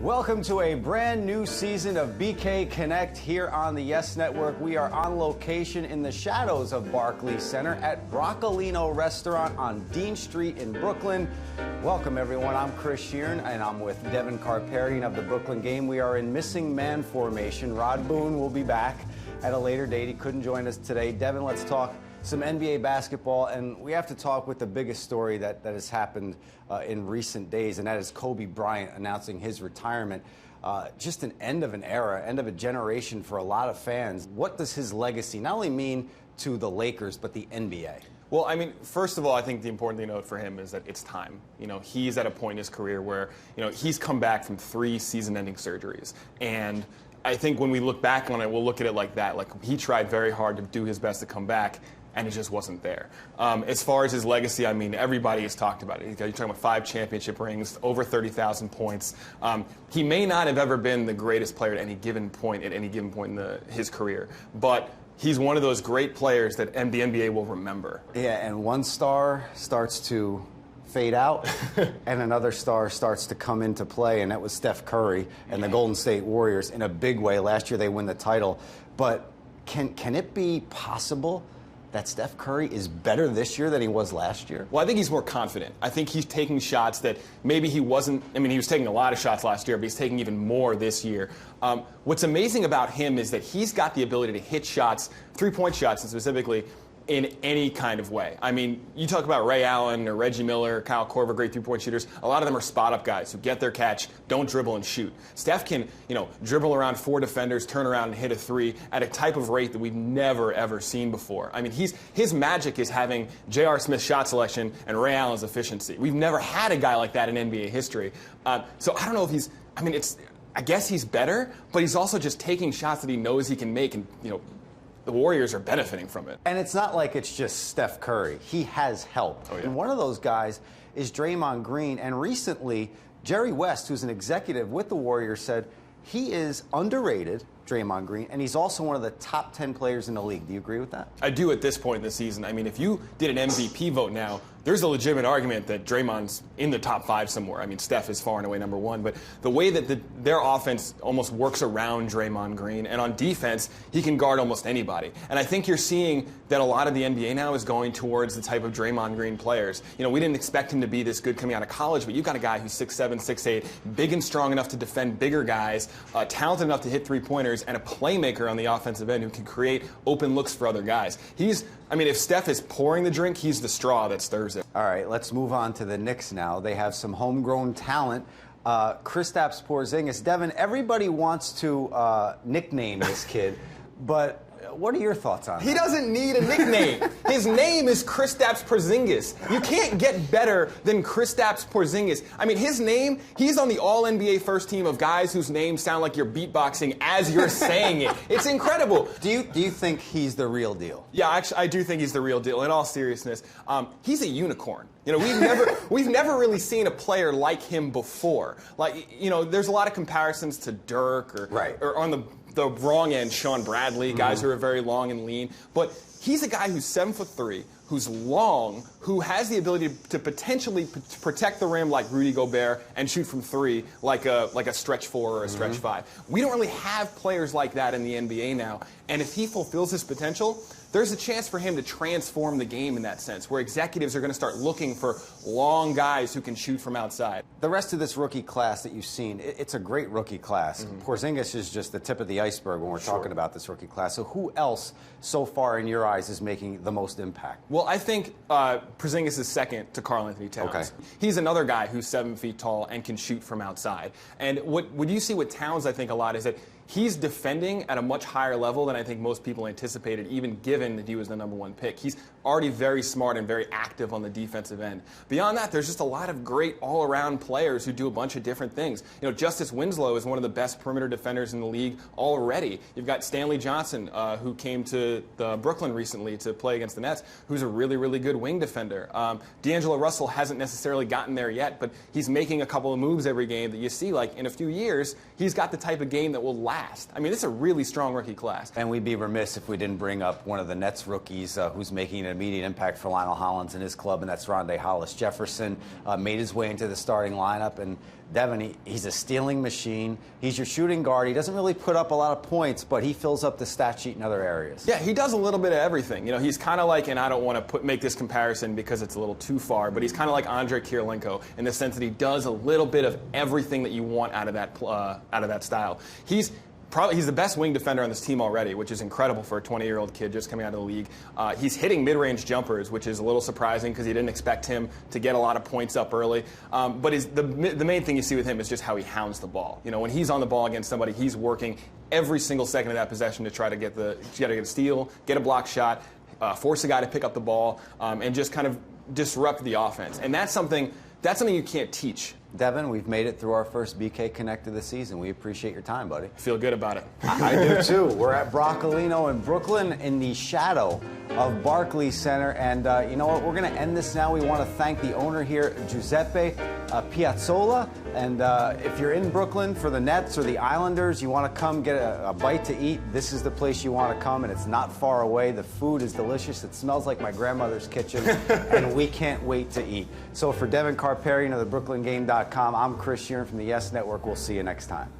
Welcome to a brand new season of BK Connect here on the Yes Network. We are on location in the shadows of Barclays Center at Broccolino Restaurant on Dean Street in Brooklyn. Welcome, everyone. I'm Chris Sheeran, and I'm with Devin Karparian of the Brooklyn Game. We are in missing man formation. Rod Boone will be back at a later date. He couldn't join us today. Devin, let's talk some NBA basketball, and we have to talk with the biggest story that has happened in recent days, and that is Kobe Bryant announcing his retirement. Just an end of an era, end of a generation for a lot of fans. What does his legacy not only mean to the Lakers, but the NBA? Well, I mean, first of all, I think the important thing to note for him is that it's time. You know, he's at a point in his career where, you know, he's come back from 3 season-ending surgeries. And I think when we look back on it, we'll look at it like that. Like, he tried very hard to do his best to come back, and it just wasn't there. As far as his legacy, I mean, everybody has talked about it. You're talking about 5 championship rings, over 30,000 points. He may not have ever been the greatest player at any given point in his career, but he's one of those great players that the NBA will remember. Yeah, and one star starts to fade out, and another star starts to come into play, and that was Steph Curry and the Golden State Warriors in a big way. Last year they win the title. But can it be possible that Steph Curry is better this year than he was last year? Well, I think he's more confident. I think he's taking shots that maybe he wasn't. I mean, he was taking a lot of shots last year, but he's taking even more this year. What's amazing about him is that he's got the ability to hit shots, three-point shots specifically, in any kind of way. I mean, you talk about Ray Allen or Reggie Miller, Kyle Korver, great three-point shooters. A lot of them are spot-up guys who get their catch, don't dribble and shoot. Steph can, dribble around 4 defenders, turn around and hit a 3 at a type of rate that we've never, ever seen before. I mean, his magic is having J.R. Smith's shot selection and Ray Allen's efficiency. We've never had a guy like that in NBA history. So I don't know if I guess he's better, but he's also just taking shots that he knows he can make, and, the Warriors are benefiting from it. And it's not like it's just Steph Curry. He has help. Oh, yeah. And one of those guys is Draymond Green. And recently, Jerry West, who's an executive with the Warriors, said he is underrated, Draymond Green, and he's also one of the top 10 players in the league. Do you agree with that? I do at this point in the season. I mean, if you did an MVP vote now, there's a legitimate argument that Draymond's in the top 5 somewhere. I mean, Steph is far and away number 1, but the way that their offense almost works around Draymond Green, and on defense, he can guard almost anybody. And I think you're seeing that a lot of the NBA now is going towards the type of Draymond Green players. We didn't expect him to be this good coming out of college, but you've got a guy who's 6'7", 6'8", big and strong enough to defend bigger guys, talented enough to hit three-pointers, and a playmaker on the offensive end who can create open looks for other guys. If Steph is pouring the drink, he's the straw that stirs it. All right, let's move on to the Knicks now. They have some homegrown talent. Kristaps Porzingis. Devin, everybody wants to nickname this kid, but what are your thoughts on that? He doesn't need a nickname. His name is Kristaps Porzingis. You can't get better than Kristaps Porzingis. I mean, his name, he's on the All-NBA first team of guys whose names sound like you're beatboxing as you're saying it. It's incredible. Do you think he's the real deal? Yeah, actually, I do think he's the real deal. In all seriousness, he's a unicorn. We've never really seen a player like him before. There's a lot of comparisons to Dirk or on the wrong end, Sean Bradley, guys who are very long and lean. But he's a guy who's 7'3", who's long, who has the ability to potentially protect the rim like Rudy Gobert and shoot from 3 like a stretch 4 or a stretch 5. We don't really have players like that in the NBA now. And if he fulfills his potential, there's a chance for him to transform the game in that sense, where executives are going to start looking for long guys who can shoot from outside. The rest of this rookie class that you've seen, it's a great rookie class. Porzingis is just the tip of the iceberg when we're talking about this rookie class. So who else so far in your eyes is making the most impact? Well, I think Porzingis is second to Karl-Anthony Towns. Okay. He's another guy who's 7 feet tall and can shoot from outside. And what you see with Towns, I think, a lot is that he's defending at a much higher level than I think most people anticipated, even given that he was the number 1 pick. He's already very smart and very active on the defensive end. Beyond that, there's just a lot of great all-around players who do a bunch of different things. Justice Winslow is one of the best perimeter defenders in the league already. You've got Stanley Johnson, who came to Brooklyn recently to play against the Nets, who's a really, really good wing defender. D'Angelo Russell hasn't necessarily gotten there yet, but he's making a couple of moves every game that you see, like in a few years, he's got the type of game that will last. I mean, it's a really strong rookie class. And we'd be remiss if we didn't bring up one of the Nets rookies who's making an immediate impact for Lionel Hollins and his club, and that's Hollis-Jefferson. Made his way into the starting lineup, and Devin, he's a stealing machine. He's your shooting guard. He doesn't really put up a lot of points, but he fills up the stat sheet in other areas. Yeah, he does a little bit of everything. You know, he's kind of like, and I don't want to make this comparison because it's a little too far, but he's kind of like Andre Kirilenko in the sense that he does a little bit of everything that you want out of that style. He's the best wing defender on this team already, which is incredible for a 20-year-old kid just coming out of the league. He's hitting mid-range jumpers, which is a little surprising because you didn't expect him to get a lot of points up early. But the main thing you see with him is just how he hounds the ball. You know, when he's on the ball against somebody, he's working every single second of that possession to try to get a steal, get a block shot, force a guy to pick up the ball, and just kind of disrupt the offense. And that's something you can't teach. Devin, we've made it through our first BK Connect of the season. We appreciate your time, buddy. I feel good about it. I do too. We're at Broccolino in Brooklyn in the shadow of Barclays Center. And you know what? We're going to end this now. We want to thank the owner here, Giuseppe Piazzolla. And if you're in Brooklyn for the Nets or the Islanders, you want to come get a bite to eat, this is the place you want to come. And it's not far away. The food is delicious. It smells like my grandmother's kitchen. And we can't wait to eat. So for Devin Carparian of the BrooklynGame.com, I'm Chris Sheeran from the Yes Network. We'll see you next time.